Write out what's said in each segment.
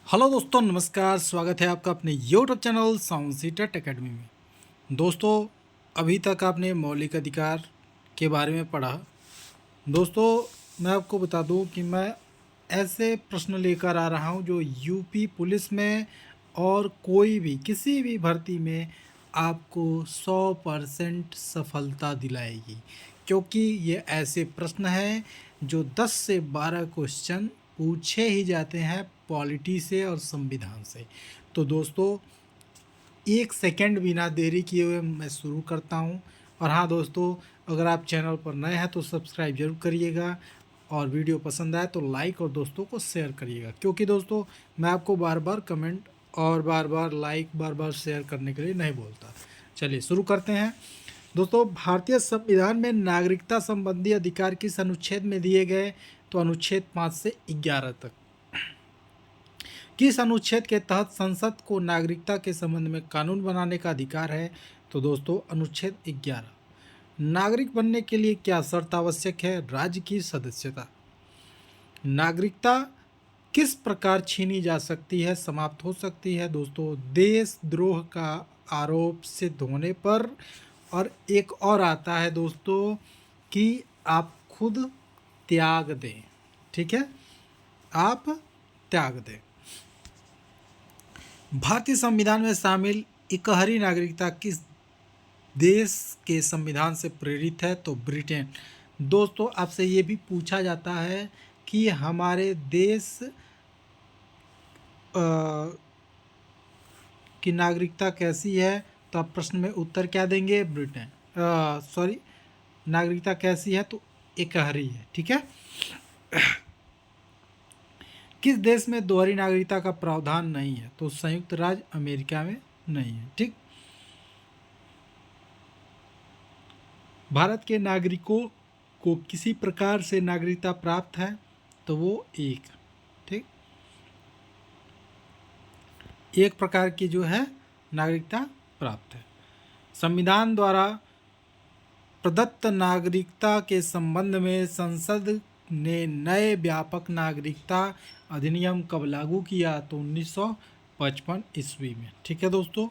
Hello दोस्तों, नमस्कार। स्वागत है आपका अपने YouTube channel sound CTET academy में। दोस्तों, अभी तक आपने मौलिक अधिकार के बारे में पढ़ा। दोस्तों, मैं आपको बता दूं कि मैं ऐसे प्रश्न लेकर आ रहा हूं जो यूपी पुलिस में और कोई भी किसी भी भर्ती में आपको 100% सफलता दिलाएगी, क्योंकि ये ऐसे प्रश्न हैं जो 10 से 12 क्वेश्चन पूछे ही जाते हैं पॉलिटी से और संविधान से। तो दोस्तों, एक सेकंड बिना देरी किए हुए मैं शुरू करता हूं। और हाँ दोस्तों, अगर आप चैनल पर नए हैं तो सब्सक्राइब जरूर करिएगा, और वीडियो पसंद आए तो लाइक और दोस्तों को शेयर करिएगा, क्योंकि दोस्तों मैं आपको बार बार कमेंट और बार बार लाइक बार बार शेयर करने के लिए नहीं बोलता। चलिए शुरू करते हैं। दोस्तों, भारतीय संविधान में नागरिकता संबंधी अधिकार किस अनुच्छेद में दिए गए? तो अनुच्छेद 5 से 11 तक। किस अनुच्छेद के तहत संसद को नागरिकता के संबंध में कानून बनाने का अधिकार है? तो दोस्तों अनुच्छेद 11। नागरिक बनने के लिए क्या शर्त आवश्यक है? राज्य की सदस्यता। नागरिकता किस प्रकार छीनी जा सकती है, समाप्त हो सकती है? दोस्तों, देशद्रोह का आरोप सिद्ध होने पर। और एक और आता है दोस्तों कि आप खुद त्याग दें। ठीक है, आप त्याग दें। भारतीय संविधान में शामिल इकहरी नागरिकता किस देश के संविधान से प्रेरित है? तो ब्रिटेन। दोस्तों, आपसे ये भी पूछा जाता है कि हमारे देश की नागरिकता कैसी है, तो आप प्रश्न में उत्तर क्या देंगे? ब्रिटेन। सॉरी, नागरिकता कैसी है? तो इकहरी है। ठीक है। किस देश में दोहरी नागरिकता का प्रावधान नहीं है? तो संयुक्त राज्य अमेरिका में नहीं है। ठीक। भारत के नागरिकों को किसी प्रकार से नागरिकता प्राप्त है? तो वो एक। ठीक, एक प्रकार की जो है नागरिकता प्राप्त है। संविधान द्वारा प्रदत्त नागरिकता के संबंध में संसद ने नए व्यापक नागरिकता अधिनियम कब लागू किया? तो 1955 ईस्वी में। ठीक है दोस्तों।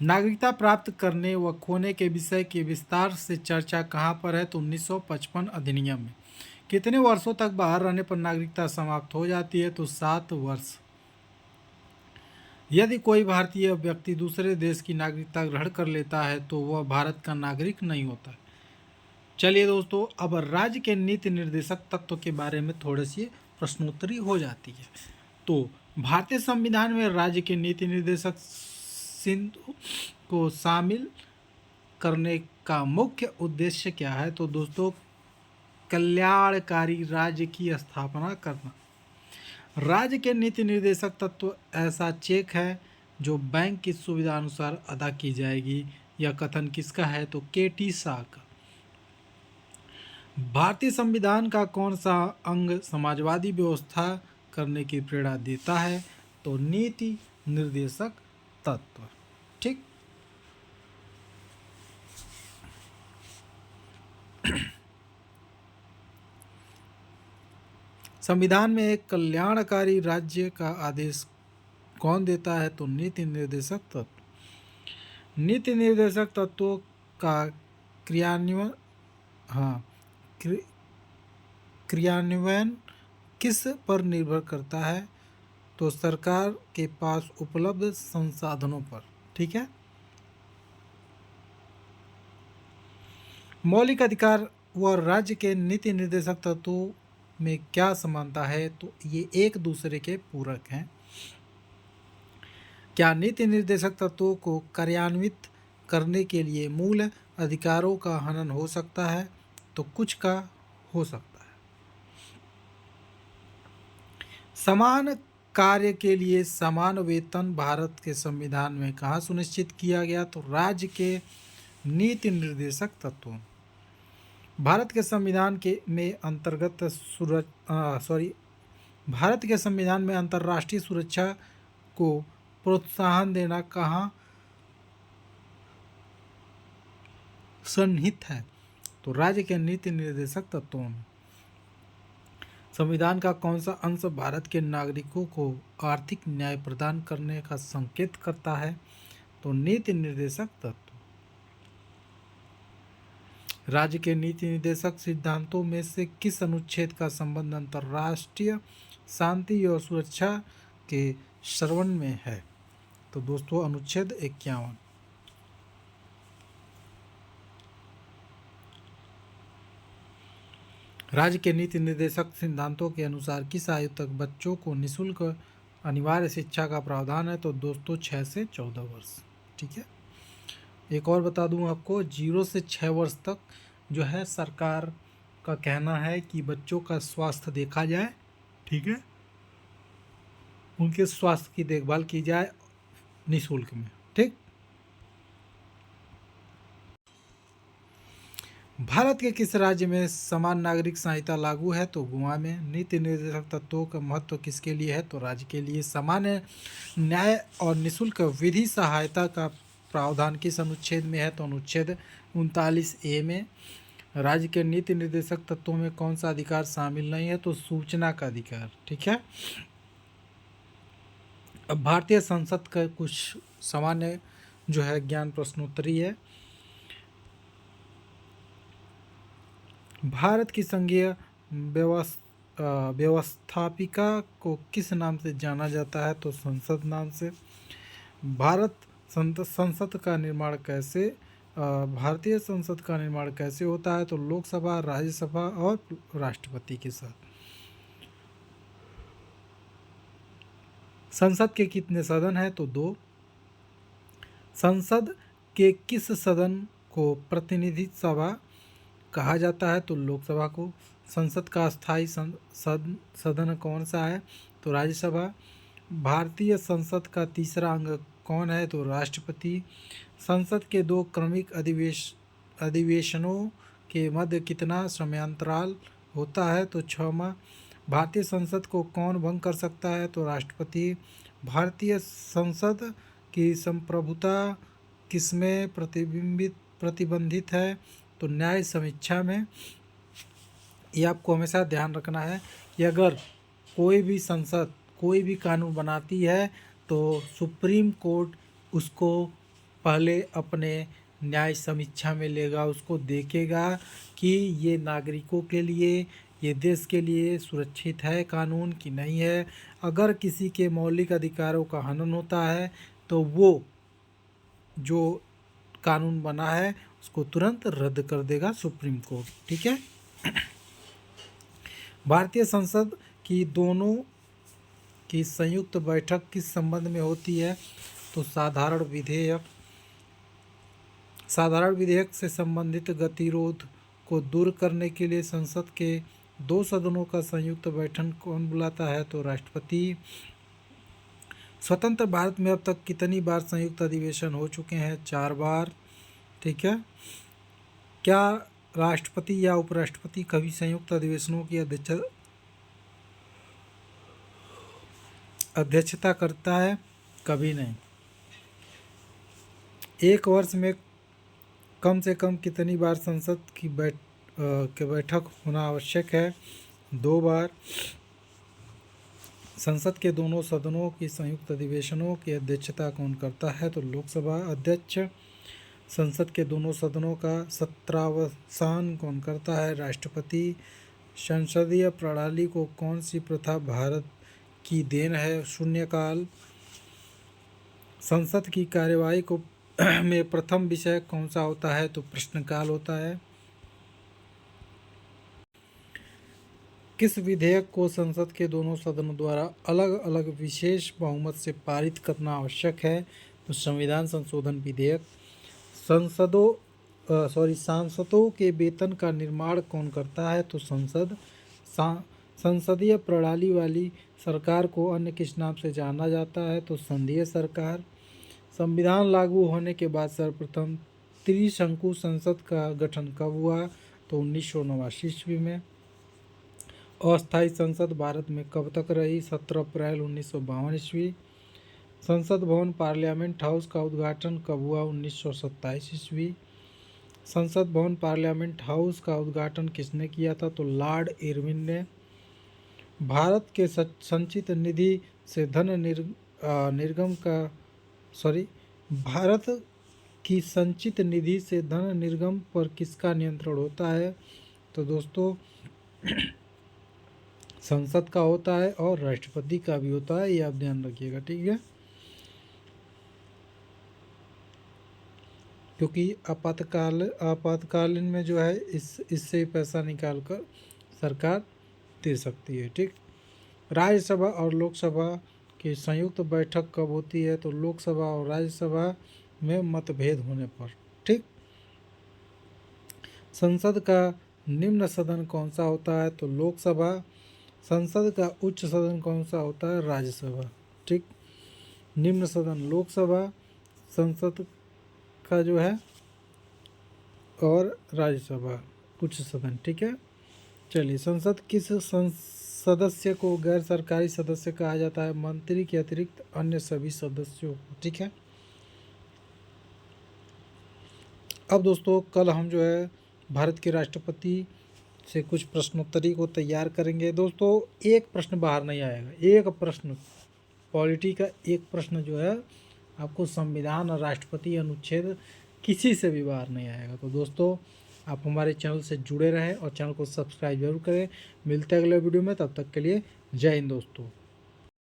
नागरिकता प्राप्त करने व खोने के विषय की विस्तार से चर्चा कहाँ पर है? तो 1955 अधिनियम में। कितने वर्षों तक बाहर रहने पर नागरिकता समाप्त हो जाती है? तो 7 वर्ष। यदि कोई भारतीय व्यक्ति दूसरे देश की नागरिकता ग्रहण कर लेता है तो वह भारत का नागरिक नहीं होता। चलिए दोस्तों, अब राज्य के नीति निर्देशक तत्व के बारे में थोड़ी सी प्रश्नोत्तरी हो जाती है। तो भारतीय संविधान में राज्य के नीति निर्देशक सिंधु को शामिल करने का मुख्य उद्देश्य क्या है? तो दोस्तों, कल्याणकारी राज्य की स्थापना करना। राज्य के नीति निर्देशक तत्व ऐसा चेक है जो बैंक की सुविधा अनुसार अदा की जाएगी। यह कथन किसका है? तो केटी शाह का। भारतीय संविधान का कौन सा अंग समाजवादी व्यवस्था करने की प्रेरणा देता है? तो नीति निर्देशक तत्व। ठीक। संविधान में एक कल्याणकारी राज्य का आदेश कौन देता है? तो नीति निर्देशक तत्व। नीति निर्देशक तत्वों का क्रियान्वयन, हाँ, क्रियान्वयन किस पर निर्भर करता है? तो सरकार के पास उपलब्ध संसाधनों पर। ठीक है। मौलिक अधिकार व राज्य के नीति निर्देशक तत्वों में क्या समानता है? तो ये एक दूसरे के पूरक हैं। क्या नीति निर्देशक तत्वों को कार्यान्वित करने के लिए मूल अधिकारों का हनन हो सकता है? तो कुछ का हो सकता है। समान कार्य के लिए समान वेतन भारत के संविधान में कहाँ सुनिश्चित किया गया? तो राज्य के नीति निर्देशक तत्वों। भारत के संविधान के में अंतर्गत भारत के संविधान में अंतर्राष्ट्रीय सुरक्षा को प्रोत्साहन देना कहाँ सन्निहित है? तो राज्य के नीति निर्देशक तत्वों में। संविधान का कौन सा अंश भारत के नागरिकों को आर्थिक न्याय प्रदान करने का संकेत करता है? तो नीति निर्देशक तत्व। राज्य के नीति निर्देशक सिद्धांतों में से किस अनुच्छेद का संबंध अंतर्राष्ट्रीय शांति और सुरक्षा के श्रवण में है? तो दोस्तों अनुच्छेद 51। राज्य के नीति निर्देशक सिद्धांतों के अनुसार किस आयु तक बच्चों को निःशुल्क अनिवार्य शिक्षा का प्रावधान है? तो दोस्तों 6 से 14 वर्ष। ठीक है, एक और बता दूं आपको, 0 से 6 वर्ष तक जो है सरकार का कहना है कि बच्चों का स्वास्थ्य देखा जाए। ठीक है, उनके स्वास्थ्य की देखभाल की जाए निःशुल्क में। ठीक, भारत के किस राज्य में समान नागरिक संहिता लागू है? तो गोवा में। नीति निर्देशक तत्वों का महत्व किसके लिए है? तो राज्य के लिए। सामान्य न्याय और निःशुल्क विधि सहायता का प्रावधान किस अनुच्छेद में है? तो अनुच्छेद 39A में। राज्य के नीति निर्देशक तत्वों में कौन सा अधिकार शामिल नहीं है? तो सूचना का अधिकार। ठीक है, अब भारतीय संसद का कुछ सामान्य जो है ज्ञान प्रश्नोत्तरी है। भारत की संघीय व्यवस्थापिका को किस नाम से जाना जाता है? तो संसद नाम से। भारत संसद का निर्माण कैसे भारतीय संसद का निर्माण कैसे होता है? तो लोकसभा, राज्यसभा और राष्ट्रपति के साथ। संसद के कितने सदन हैं? तो 2। संसद के किस सदन को प्रतिनिधि सभा कहा जाता है? तो लोकसभा को। संसद का स्थायी सदन कौन सा है? तो राज्यसभा। भारतीय संसद का तीसरा अंग कौन है? तो राष्ट्रपति। संसद के 2 क्रमिक अधिवेशनों के मध्य कितना समयांतराल होता है? तो 6 माह। भारतीय संसद को कौन भंग कर सकता है? तो राष्ट्रपति। भारतीय संसद की संप्रभुता किसमें प्रतिबंधित है? तो न्याय समीक्षा में। ये आपको हमेशा ध्यान रखना है कि अगर कोई भी संसद कोई भी कानून बनाती है तो सुप्रीम कोर्ट उसको पहले अपने न्याय समीक्षा में लेगा, उसको देखेगा कि ये नागरिकों के लिए, ये देश के लिए सुरक्षित है कानून कि नहीं है। अगर किसी के मौलिक अधिकारों का हनन होता है तो वो जो कानून बना है उसको तुरंत रद्द कर देगा सुप्रीम कोर्ट। ठीक है, भारतीय संसद की दोनों की संयुक्त बैठक किस संबंध में होती है? तो साधारण विधेयक से संबंधित गतिरोध को दूर करने के लिए संसद के 2 सदनों का संयुक्त बैठक कौन बुलाता है? तो राष्ट्रपति। स्वतंत्र भारत में अब तक कितनी बार संयुक्त अधिवेशन हो चुके हैं? 4 बार। ठीक है, क्या राष्ट्रपति या उपराष्ट्रपति कभी संयुक्त अधिवेशनों की अध्यक्षता करता है? कभी नहीं। एक वर्ष में कम से कम कितनी बार संसद की बैठक होना आवश्यक है? 2 बार। संसद के दोनों सदनों की संयुक्त अधिवेशनों की अध्यक्षता कौन करता है? तो लोकसभा अध्यक्ष। संसद के दोनों सदनों का सत्रावसान कौन करता है? राष्ट्रपति। संसदीय प्रणाली को कौन सी प्रथा भारत की देन है? शून्यकाल। संसद की कार्यवाही को में प्रथम विषय कौन सा होता है? तो प्रश्नकाल होता है। किस विधेयक को संसद के दोनों सदनों द्वारा अलग अलग विशेष बहुमत से पारित करना आवश्यक है? तो संविधान संशोधन विधेयक। सांसदों के वेतन का निर्माण कौन करता है? तो संसद। संसदीय प्रणाली वाली सरकार को अन्य किस नाम से जाना जाता है? तो संघीय सरकार। संविधान लागू होने के बाद सर्वप्रथम त्रिशंकु संसद का गठन कब हुआ? तो 1989 ईस्वी में। अस्थायी संसद भारत में कब तक रही? 17 अप्रैल 1952 ईस्वी। संसद भवन पार्लियामेंट हाउस का उद्घाटन कब हुआ? 1927 ईस्वी। संसद भवन पार्लियामेंट हाउस का उद्घाटन किसने किया था? तो लॉर्ड इरविन ने। भारत के संचित निधि से धन निर्गम का सॉरी भारत की संचित निधि से धन निर्गम पर किसका नियंत्रण होता है? तो दोस्तों संसद का होता है और राष्ट्रपति का भी होता है, ये आप ध्यान रखिएगा, ठीक है। क्योंकि आपातकालीन में जो है इससे पैसा निकाल कर सरकार दे सकती है, ठीक। राज्यसभा और लोकसभा की संयुक्त बैठक कब होती है? तो लोकसभा और राज्यसभा में मतभेद होने पर, ठीक। संसद का निम्न सदन कौन सा होता है? तो लोकसभा। संसद का उच्च सदन कौन सा होता है? राज्यसभा, ठीक। निम्न सदन लोकसभा, संसद का जो है, और राज्यसभा उच्च सदन, ठीक है। चलिए, संसद किस सदस्य को गैर सरकारी सदस्य कहा जाता है? मंत्री के अतिरिक्त अन्य सभी सदस्यों को, ठीक है। अब दोस्तों कल हम जो है भारत के राष्ट्रपति से कुछ प्रश्नोत्तरी को तैयार करेंगे। दोस्तों एक प्रश्न बाहर नहीं आएगा, एक प्रश्न पॉलिटी का एक प्रश्न जो है आपको संविधान और राष्ट्रपति अनुच्छेद किसी से भी बाहर नहीं आएगा। तो दोस्तों आप हमारे चैनल से जुड़े रहें और चैनल को सब्सक्राइब जरूर करें। मिलते हैं अगले वीडियो में, तब तक के लिए जय हिंद दोस्तों।